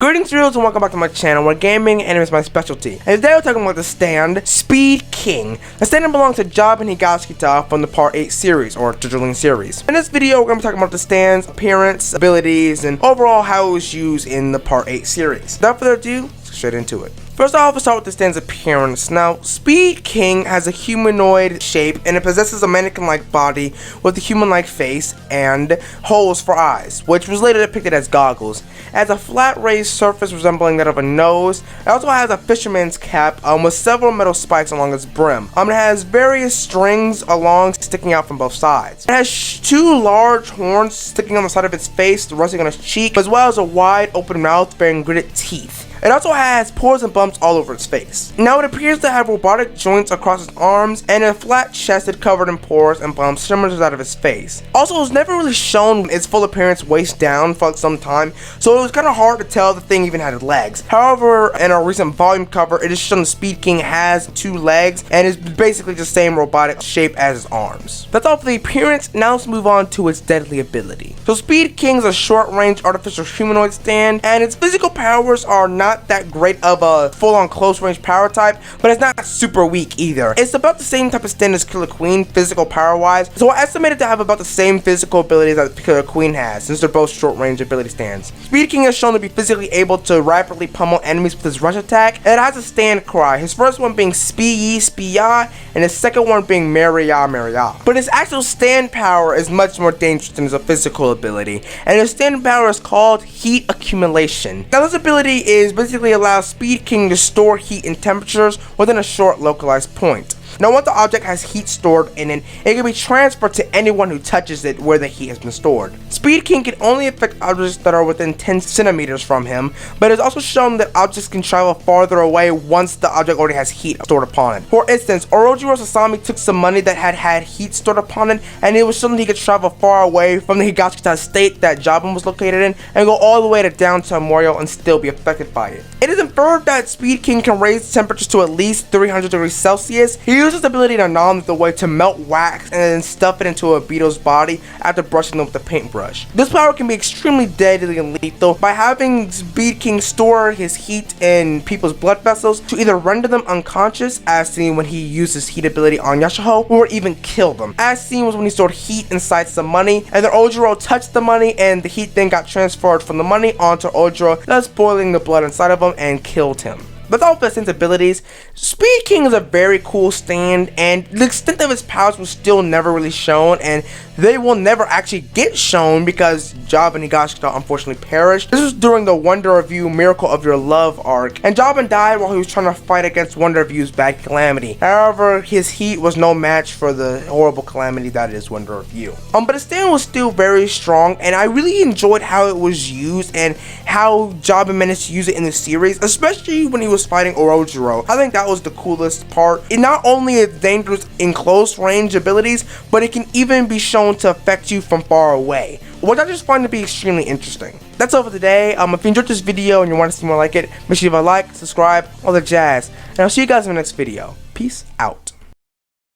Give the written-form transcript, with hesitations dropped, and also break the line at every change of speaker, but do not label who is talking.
Greetings viewers and welcome back to my channel where gaming and anime is my specialty. And today we're talking about the stand, Speed King. The stand belongs to JJBA and Higashikata from the Part 8 series, or JoJoling series. In this video we're going to be talking about the stand's appearance, abilities, and overall how it was used in the Part 8 series. Without further ado, let's get straight into it. First off, let's start with the stand's appearance. Now, Speed King has a humanoid shape and it possesses a mannequin-like body with a human-like face and holes for eyes, which was later depicted as goggles. It has a flat raised surface resembling that of a nose. It also has a fisherman's cap with several metal spikes along its brim. It has various strings sticking out from both sides. It has two large horns sticking on the side of its face, resting on its cheek, as well as a wide open mouth bearing gritted teeth. It also has pores and bumps all over its face. Now it appears to have robotic joints across its arms and a flat chested covered in pores and bumps similar to that of its face. Also, it was never really shown its full appearance waist down for some time, so it was kind of hard to tell the thing even had legs. However, in a recent volume cover, it is shown the Speed King has two legs and is basically the same robotic shape as its arms. That's all for the appearance. Now let's move on to its deadly ability. So Speed King is a short-range artificial humanoid stand, and its physical powers are not that great of a full-on close-range power type, but it's not super weak either. It's about the same type of stand as Killer Queen physical power-wise, so I estimated to have about the same physical abilities that Killer Queen has, since they're both short-range ability stands. Speed King is shown to be physically able to rapidly pummel enemies with his rush attack, and it has a stand cry, his first one being Spee Ya, and his second one being Maria. But his actual stand power is much more dangerous than his physical ability, and his stand power is called Heat Accumulation. Now this ability is basically allows Speed King to store heat and temperatures within a short localized point. Now once the object has heat stored in it, it can be transferred to anyone who touches it where the heat has been stored. Speed King can only affect objects that are within 10 centimeters from him, but it's also shown that objects can travel farther away once the object already has heat stored upon it. For instance, Orojiro Sasami took some money that had heat stored upon it, and it was shown that he could travel far away from the Higashikata state that JJBA was located in, and go all the way to downtown Morio and still be affected by it. It is inferred that Speed King can raise temperatures to at least 300 degrees Celsius. He uses the ability to non-lethal way to melt wax and then stuff it into a beetle's body after brushing them with a paintbrush. This power can be extremely deadly and lethal by having Speed King store his heat in people's blood vessels to either render them unconscious, as seen when he used his heat ability on Yasuho, or even kill them, as seen was when he stored heat inside some money, and then Ojiro touched the money and the heat then got transferred from the money onto Ojiro, thus boiling the blood inside of him and killed him. With all of his abilities, Speed King is a very cool stand, and the extent of his powers was still never really shown, and they will never actually get shown because JJBA and Higashikata unfortunately perished. This was during the Wonder of You Miracle of Your Love arc, and JJBA died while he was trying to fight against Wonder of You's bad calamity. However, his heat was no match for the horrible calamity that is Wonder of You. But the stand was still very strong, and I really enjoyed how it was used and how JJBA managed to use it in the series, especially when he was fighting Orojiro. I think that was the coolest part. It not only is dangerous in close range abilities, but it can even be shown to affect you from far away, which I just find to be extremely interesting. That's all for today. If you enjoyed this video and you want to see more like it, make sure you leave a like, subscribe, all the jazz, and I'll see you guys in the next video. Peace out.